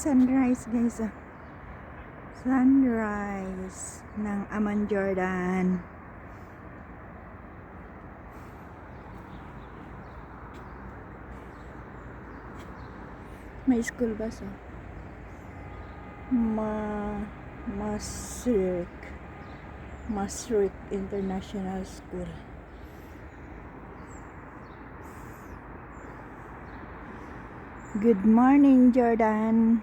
sunrise guys. Sunrise ng Amman Jordan. May school bus Masrik International School. Good morning Jordan.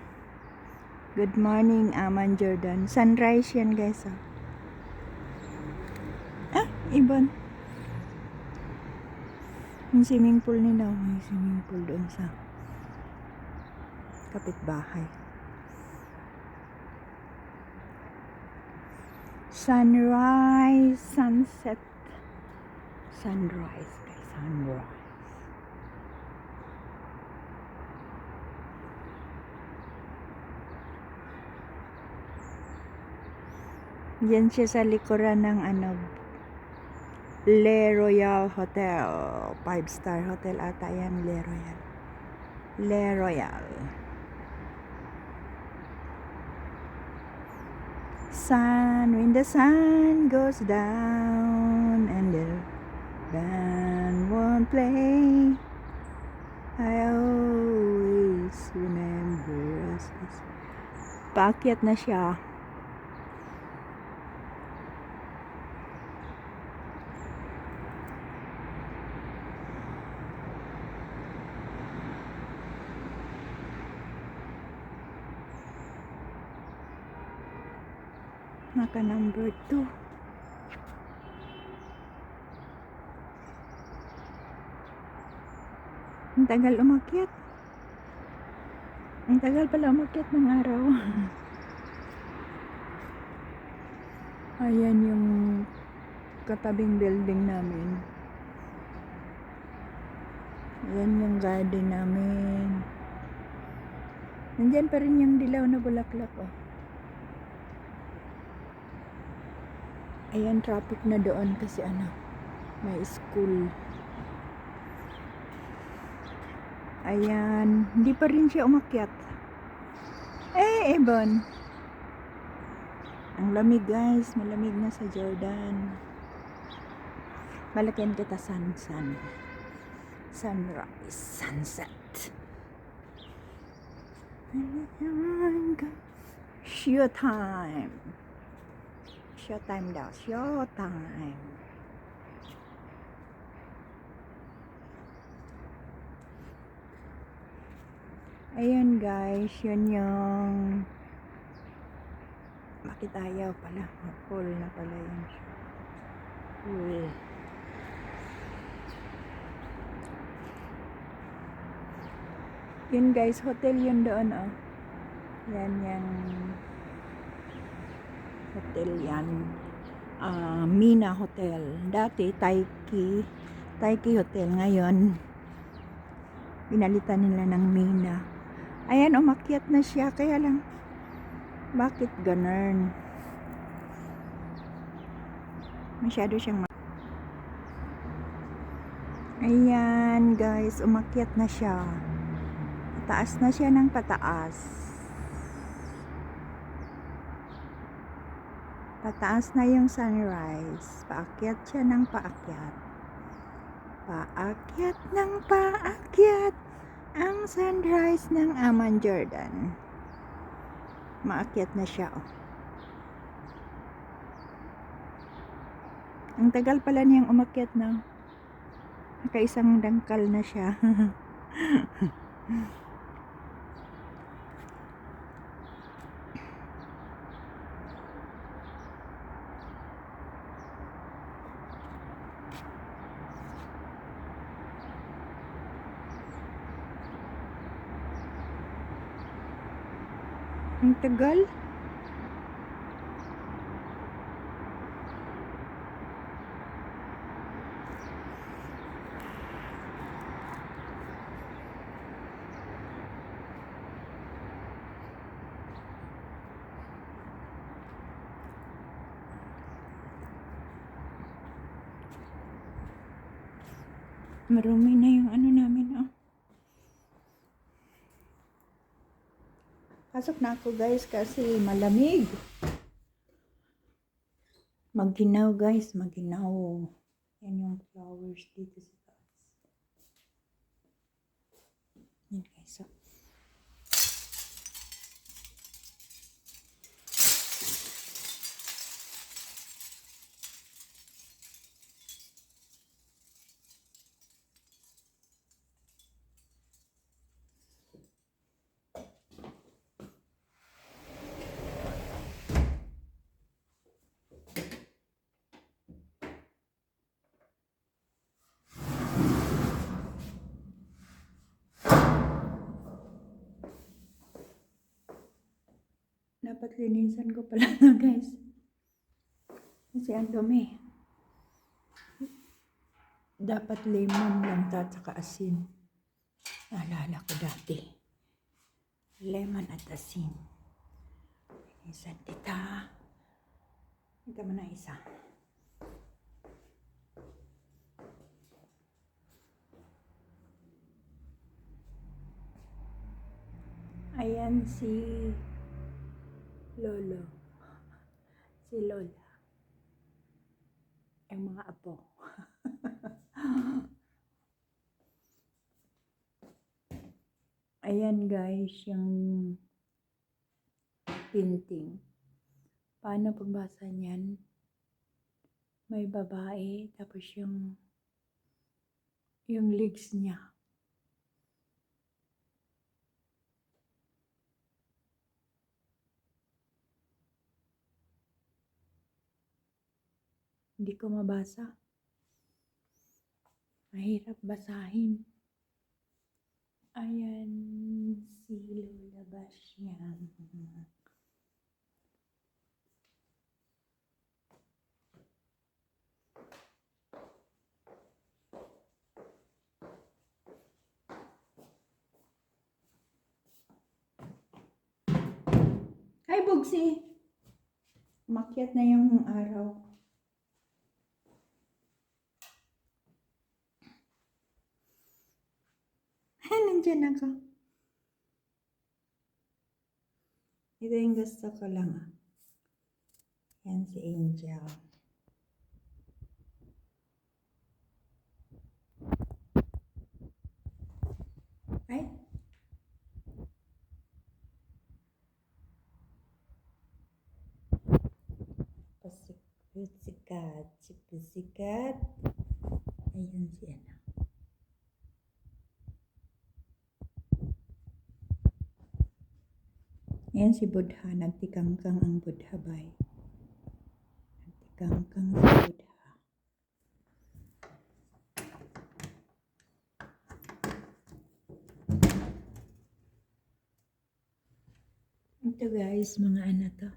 Good morning Amman Jordan. Sunrise yan guys. Ibon. Yung swimming pool nila, may swimming pool doon sa kapitbahay. Sunrise, sunset, sunrise guys, sunrise. Yan siya sa likuran ng Le Royal Hotel. 5-star hotel ata yan, Le Royal. Le Royal. Sun, when the sun goes down and the band won't play, I always remember us. Paakyat na siya. Naka number 2. Ang tagal umakyat. Ang tagal pala umakyat ng araw. Ayan yung katabing building namin. Ayan yung garden namin. Nandyan pa rin yung dilaw na bulaklak Ayan, traffic na doon kasi may school. Ayan, hindi pa rin siya umakyat. Ibon. Ang lamig guys, malamig na sa Jordan. Balakin kita sunrise, sunset. Showtime. Showtime daw. Showtime. Ayun guys, yun yung bakit ayaw pala. Full na pala yun. Full. Yun guys, hotel yun doon Yan yung hotel yan. Mina Hotel. Dati Taiki Hotel. Ngayon pinalitan nila ng Mina. Ayan, umakyat na siya. Kaya lang bakit ganun? Masyado siyang ayan guys, umakyat na siya. Pataas na siya ng pataas. Pataas na yung sunrise. Paakyat siya ng paakyat. Paakyat ng paakyat. Ang sunrise ng Amman Jordan. Maakyat na siya Ang tagal pala niyang umakyat na. Nakaisang dangkal na siya. Ang tagal. Marumi na yung namin Pasok na ako guys kasi malamig. Maginaw guys, maginaw. Yan yung flowers dito sa taas. Yan guys. So, dapat linisan ko pala guys. Kasi ang dumi. Dapat lemon lang at saka asin. Naalala ko dati. Lemon at asin. Linisan kita. Ito mo na isa. Ayan si Lolo. Si Lola. Ang mga apo. Ayan guys, yung painting. Paano pagbasa niyan? May babae, tapos yung legs niya. Hindi ko mabasa. Mahirap basahin. Ayan si Lola Basyang. Hi, Bugsi! Umakyat na yung araw. Nandiyan ako. Ito yung gusto ko lang. Yan si Angel. Ay! Sikat. Sikat. Ayan si Ana. Ayan si Budha. Nagtikangkang ang Budha bay. Nagtikangkang si Budha. Ito guys, mga ano to.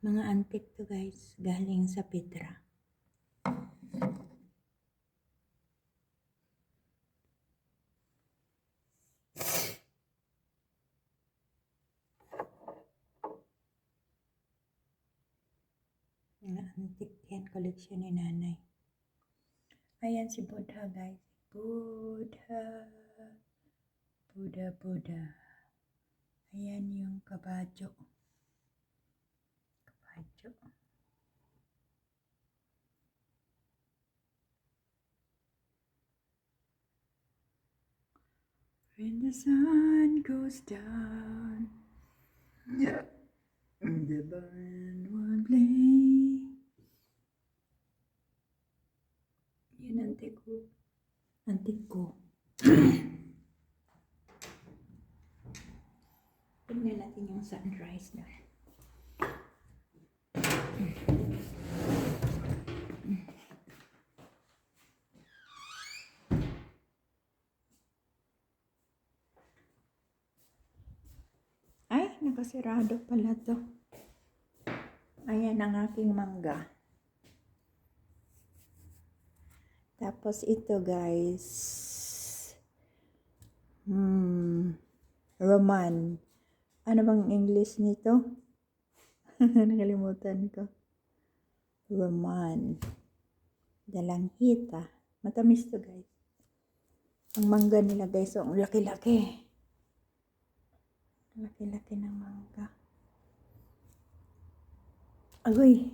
Mga antik to guys. Galing sa Petra. Mga antik yan. Koleksyon ni nanay. Ayan si Budha guys. Budha. Budha. Ayan yung kabadyo. When the sun goes down, the band will play. Yan antik ko. Tignan natin yung sunrise na. Ay, nakasirado pala to. Ayan ang aking mangga. Tapos ito guys. Roman. Ano bang English nito? Nakalimutan ko. Roman. Dalanghita. Matamis to guys. Ang mangga nila guys, ang laki-laki. Laki-laki ng mangga. Agoy,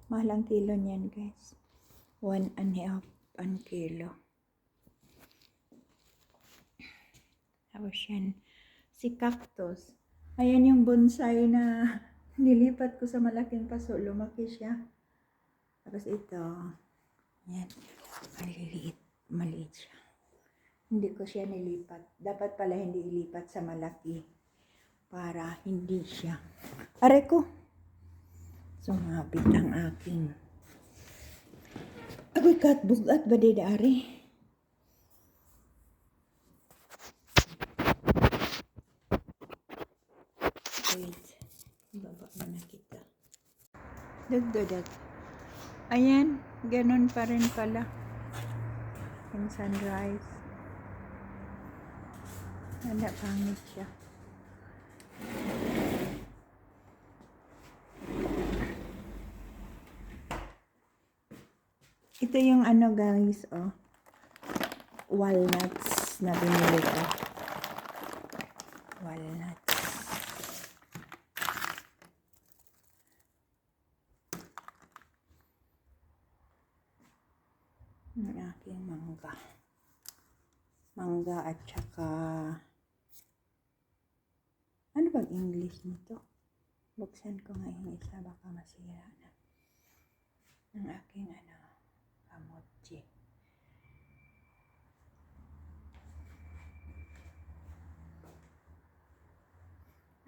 mahal ang kilo niyan guys. 1.5 ang kilo. Tapos yan, si cactus. Ayan yung bonsai na nilipat ko sa malaking paso. Lumaki siya. Tapos ito, yan, maliit siya. Hindi ko siya nilipat. Dapat pala hindi ilipat sa malaki para hindi siya. Aray ko! Sumabit ang aking. Agoy kat, bugat ba di dari? Wait, baba na kita. Dagdadag. Ayan, ganun pa rin pala. Yung sunrise. Wala, pangit siya. Ito yung ano guys, oh. Walnuts na binili ko. Walnuts. Ang aking mangga. Mangga at saka ano bang English nito? Buksan ko nga yung isa, baka masira na. Ang aking ano, kamote.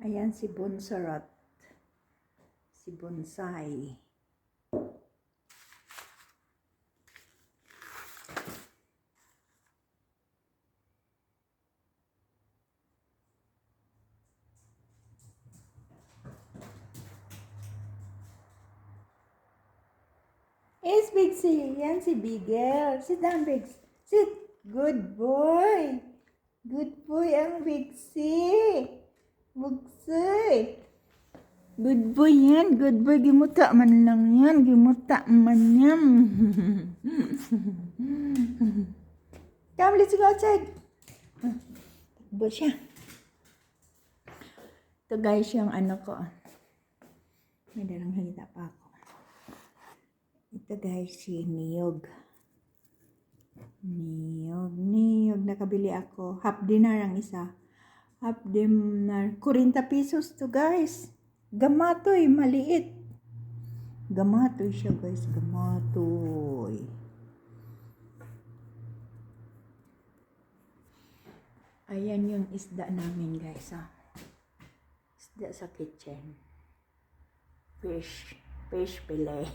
Ayan si Bonsarot. Si bonsai. Yes, Bigsie. Yan si Bigel. Sit down, Bigs. Sit. Good boy. Good boy ang Bigsie. Bugsoy. Good boy yan. Good boy. Gimuta man lang yan. Gimuta man yan. Come, let's go outside. Takbo siya. Ito guys yung ano ko. May dalang halita pa ako. Ito guys, si niyog. Niyog. Nakabili ako. Half dinar ang isa. Half dinar. 40 pesos to guys. Gamatoy, maliit. Gamatoy siya guys. Gamatoy. Ayan yung isda namin guys. Isda sa kitchen. Fish fillet.